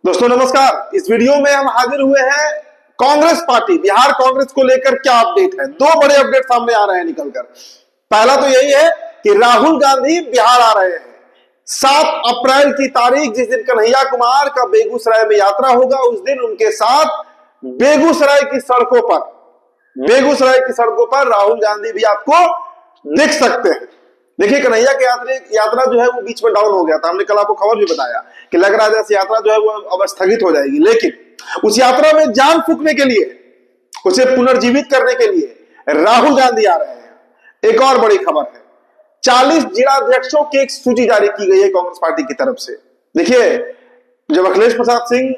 दोस्तों नमस्कार। इस वीडियो में हम हाजिर हुए हैं कांग्रेस पार्टी बिहार कांग्रेस को लेकर क्या अपडेट है। दो बड़े अपडेट सामने आ रहे हैं निकलकर। पहला तो यही है कि राहुल गांधी बिहार आ रहे हैं। 7 अप्रैल की तारीख, जिस दिन कन्हैया कुमार का बेगूसराय में यात्रा होगा, उस दिन उनके साथ बेगूसराय की सड़कों पर राहुल गांधी भी आपको दिख सकते हैं। देखिए, कन्हैया की यात्रा जो है वो बीच में डाउन हो गया था। हमने कल आपको खबर भी बताया कि लग रहा है जैसे यात्रा जो है वो अब स्थगित हो जाएगी, लेकिन उस यात्रा में जान फूंकने के लिए, उसे पुनर्जीवित करने के लिए राहुल गांधी आ रहे हैं। एक और बड़ी खबर है, 40 जिलाध्यक्षों की एक सूची जारी की गई है कांग्रेस पार्टी की तरफ से। देखिए, जब अखिलेश प्रसाद सिंह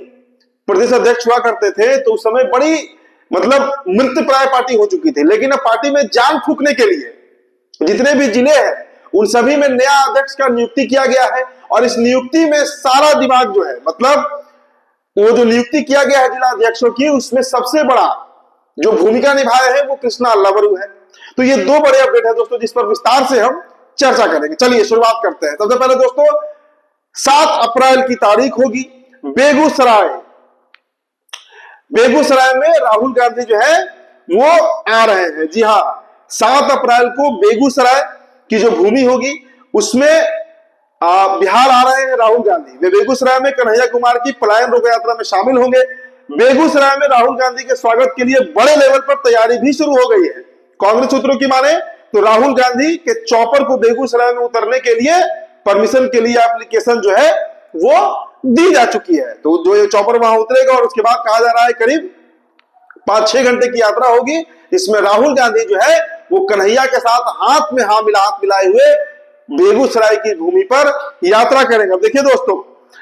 प्रदेश अध्यक्ष हुआ करते थे तो उस समय बड़ी मृतप्राय पार्टी हो चुकी थी, लेकिन अब पार्टी में जान फूंकने के लिए जितने भी जिले हैं उन सभी में नया अध्यक्ष का नियुक्ति किया गया है। और इस नियुक्ति में सारा दिमाग जो है, वो जो नियुक्ति किया गया है जिला अध्यक्षों की, उसमें सबसे बड़ा जो भूमिका निभाया है वो कृष्णा अल्लावरू है। तो ये दो बड़े अपडेट है दोस्तों, जिस पर विस्तार से हम चर्चा करेंगे। चलिए शुरुआत करते हैं। सबसे पहले दोस्तों, 7 अप्रैल की तारीख होगी। बेगूसराय में राहुल गांधी जो है वो आ रहे हैं। जी हाँ, 7 अप्रैल को बेगूसराय की जो भूमि होगी उसमें बिहार आ रहे हैं राहुल गांधी। वे बेगूसराय में कन्हैया कुमार की पलायन रोको यात्रा में शामिल होंगे। बेगूसराय में राहुल गांधी के स्वागत के लिए बड़े लेवल पर तैयारी भी शुरू हो गई है। कांग्रेस सूत्रों की माने तो राहुल गांधी के चॉपर को बेगूसराय में उतरने के लिए परमिशन के लिए एप्लीकेशन जो है वो दी जा चुकी है। तो जो ये चॉपर वहां उतरेगा और उसके बाद कहा जा रहा है करीब 5-6 घंटे की यात्रा होगी। इसमें राहुल गांधी जो है वो कन्हैया के साथ हाथ मिलाए हुए बेगूसराय की भूमि पर यात्रा करेंगे। अब देखिए दोस्तों,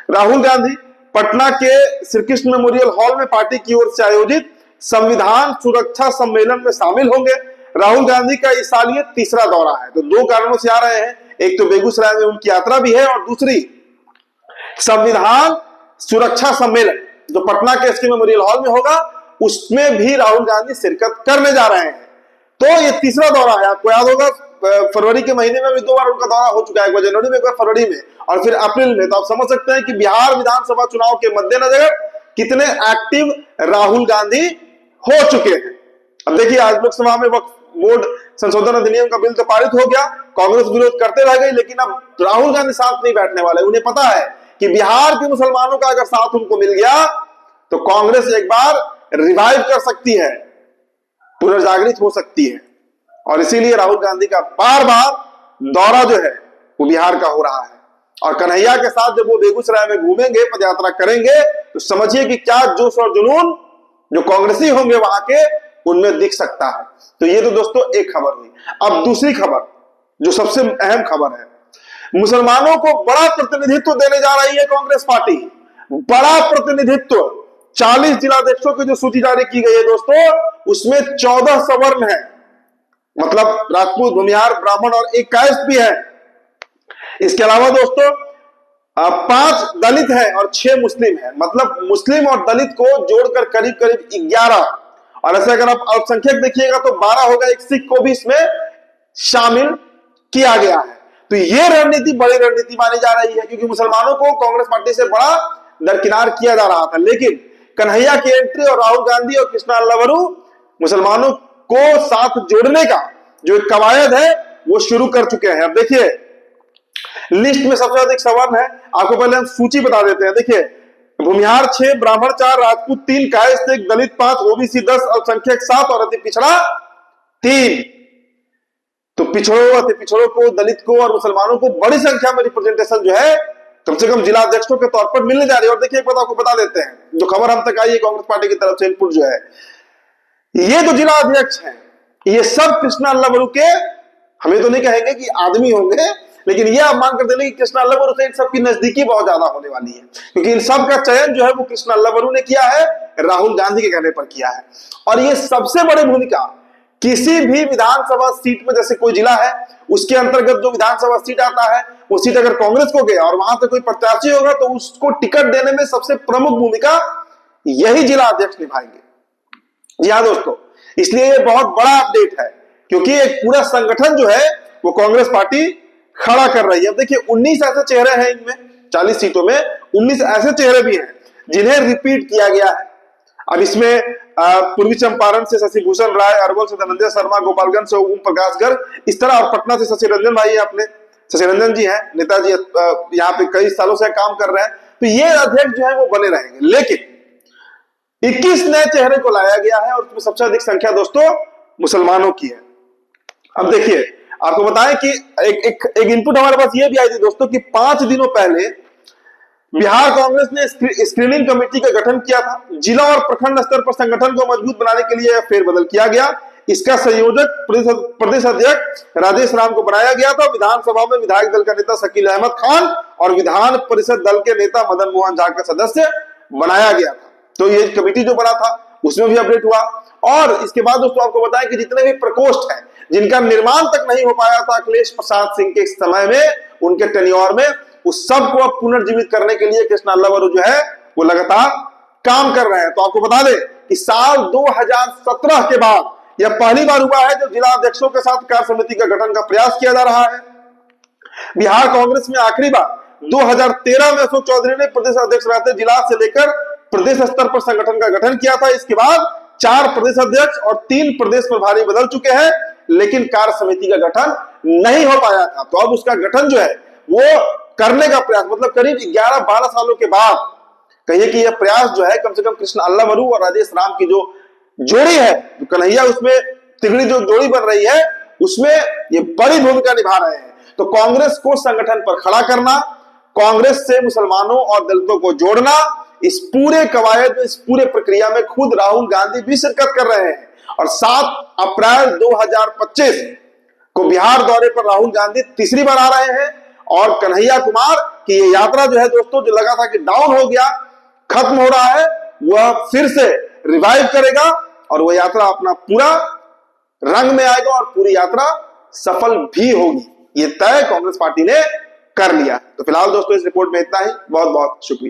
राहुल गांधी पटना के श्री कृष्ण मेमोरियल हॉल में पार्टी की ओर से आयोजित संविधान सुरक्षा सम्मेलन में शामिल होंगे। राहुल गांधी का इस साल ये तीसरा दौरा है। तो 2 कारणों से आ रहे हैं, एक तो बेगूसराय में उनकी यात्रा भी है, और दूसरी संविधान सुरक्षा सम्मेलन जो पटना के एसके मेमोरियल हॉल में होगा उसमें भी राहुल गांधी शिरकत करने जा रहे हैं। तो ये तीसरा दौरा है। आपको याद होगा फरवरी के महीने में भी 2 बार उनका दौरा हो चुका है, एक बार जनवरी में, एक बार फरवरी में, और फिर अप्रैल में। तो आप समझ सकते हैं कि बिहार विधानसभा चुनाव के मद्देनजर कितने एक्टिव राहुल गांधी हो चुके हैं। अब देखिए, आज लोकसभा में वक्फ बोर्ड संशोधन अधिनियम का बिल तो पारित हो गया, कांग्रेस विरोध करते रह गई, लेकिन अब राहुल गांधी साथ नहीं बैठने वाले। उन्हें पता है कि बिहार के मुसलमानों का अगर साथ उनको मिल गया तो कांग्रेस एक बार रिवाइव कर सकती है, पुनर्जागृत हो सकती है। और इसीलिए राहुल गांधी का बार बार दौरा जो है वो बिहार का हो रहा है। और कन्हैया के साथ जब वो बेगूसराय में घूमेंगे, पदयात्रा करेंगे, तो समझिए कि क्या जोश और जुनून जो कांग्रेसी होंगे वहां के, उनमें दिख सकता है। तो ये तो दोस्तों एक खबर हुई। अब दूसरी खबर जो सबसे अहम खबर है, मुसलमानों को बड़ा प्रतिनिधित्व देने जा रही है कांग्रेस पार्टी। बड़ा प्रतिनिधित्व, 40 जिलाध्यक्षों की जो सूची जारी की गई है दोस्तों, उसमें 14 सवर्ण है, राजपूत, भूमिहार, ब्राह्मण और एक कायस्थ भी है। इसके अलावा दोस्तों 5 दलित है और 6 मुस्लिम है। मुस्लिम और दलित को जोड़कर करीब 11, और ऐसे अगर आप अल्पसंख्यक देखिएगा तो 12 होगा। एक सिख को भी इसमें शामिल किया गया है। तो ये रणनीति बड़ी रणनीति मानी जा रही है, क्योंकि मुसलमानों को कांग्रेस पार्टी से बड़ा दरकिनार किया जा रहा था। लेकिन कन्हैया की एंट्री और राहुल गांधी और कृष्णा अल्लावरू मुसलमानों को साथ जोड़ने का जो एक कवायद है वो शुरू कर चुके हैं। अब देखिए, लिस्ट में सबसे अधिक सवर्ण है। आपको पहले हम सूची बता देते हैं। देखिए, भूमिहार 6, ब्राह्मण 4, राजपूत 3, कायस्थ 1, दलित 5, ओबीसी 10, अल्पसंख्यक 7 और अति पिछड़ा 3। तो अति पिछड़ों को, दलित को और मुसलमानों को बड़ी संख्या में रिप्रेजेंटेशन जो है कम से कम जिला अध्यक्षों के तौर पर मिलने जा रही है। और देखिए, एक बात आपको बता देते हैं, जो खबर हम तक आई है कांग्रेस पार्टी की तरफ से इनपुट जो है, ये जो जिला अध्यक्ष हैं ये सब कृष्णा अल्लावरू के, हमें तो नहीं कहेंगे कि आदमी होंगे, लेकिन ये आप मान कर दे कि कृष्णा अल्लावरू से इन सबकी नजदीकी बहुत ज्यादा होने वाली है, क्योंकि इन सब का चयन जो है वो कृष्णा अल्लावरू ने किया है, राहुल गांधी के कहने पर किया है। और ये सबसे बड़ी भूमिका किसी भी विधानसभा सीट में, जैसे कोई जिला है उसके अंतर्गत जो विधानसभा सीट आता है, वो सीट अगर कांग्रेस को गया और वहां से कोई प्रत्याशी होगा तो उसको टिकट देने में सबसे प्रमुख भूमिका यही जिला अध्यक्ष निभाएंगे। जी हाँ दोस्तों, इसलिए ये बहुत बड़ा अपडेट है, क्योंकि एक पूरा संगठन जो है वो कांग्रेस पार्टी खड़ा कर रही है। अब देखिए, 19 ऐसे चेहरे हैं इनमें, 40 सीटों में 19 ऐसे चेहरे भी हैं जिन्हें रिपीट किया गया है। अब इसमें पूर्वी चंपारण से शशि भूषण राय, अरवल से धनंजय शर्मा, गोपालगंज से ओम प्रकाश गर्ग, इस तरह, और पटना से शशि रंजन भाई अपने शशि रंजन जी हैं, नेताजी यहाँ पे कई सालों से काम कर रहे हैं। तो ये अध्यक्ष जो है वो बने रहेंगे, लेकिन 21 नए चेहरे को लाया गया है और उसमें सबसे अधिक संख्या दोस्तों मुसलमानों की है। अब देखिए, आपको बताएं कि एक इनपुट हमारे पास ये भी आई थी दोस्तों कि 5 दिनों पहले बिहार कांग्रेस ने स्क्रीनिंग कमेटी का गठन किया था। जिला और प्रखंड स्तर पर संगठन को मजबूत बनाने के लिए फेरबदल किया गया। इसका संयोजक प्रदेश अध्यक्ष राजेश राम को बनाया गया था। विधानसभा में विधायक दल का नेता शकील अहमद खान और विधान परिषद दल के नेता मदन मोहन झा का सदस्य बनाया गया था। तो ये कमेटी जो बना था उसमें भी अपडेट हुआ। और इसके बाद दोस्तों आपको बताएं कि जितने भी प्रकोष्ठ हैं जिनका निर्माण तक नहीं हो पाया था अखिलेश प्रसाद सिंह के समय में, उनके टेन्योर में, उस सब को अब पुनर्जीवित करने के लिए कृष्ण अल्लावरू जो है वो लगातार काम कर रहे हैं। तो आपको बता दें कि साल 2017 के बाद यह पहली बार हुआ है जब जिला अध्यक्षों के साथ कार्य समिति का गठन का प्रयास किया जा रहा है। बिहार कांग्रेस में आखिरी बार 2013 में अशोक चौधरी ने प्रदेश अध्यक्ष रहते जिला से लेकर प्रदेश स्तर पर संगठन का गठन किया था। इसके बाद 4 प्रदेश अध्यक्ष और 3 प्रदेश प्रभारी बदल चुके हैं, लेकिन कार्य समिति का गठन नहीं हो पाया था। तो अब उसका गठन जो है वो करने का प्रयास, मतलब करीब 11-12 सालों के बाद कहिए कि यह प्रयास जो है कम से कम कृष्ण अल्लावरू और राजेश राम की जो जोड़ी है, जो कन्हैया उसमें तिगड़ी जो जोड़ी बन रही है, उसमें ये बड़ी भूमिका निभा रहे हैं। तो कांग्रेस को संगठन पर खड़ा करना, कांग्रेस से मुसलमानों और दलितों को जोड़ना, इस पूरे कवायद में, इस पूरे प्रक्रिया में खुद राहुल गांधी भी शिरकत कर रहे हैं। और 7 अप्रैल 2025 को बिहार दौरे पर राहुल गांधी तीसरी बार आ रहे हैं और कन्हैया कुमार की ये यात्रा जो है दोस्तों, जो लगा था कि डाउन हो गया, खत्म हो रहा है, वह फिर से रिवाइव करेगा और वह यात्रा अपना पूरा रंग में आएगा और पूरी यात्रा सफल भी होगी। ये तय कांग्रेस पार्टी ने कर लिया। तो फिलहाल दोस्तों इस रिपोर्ट में इतना ही। बहुत बहुत शुक्रिया।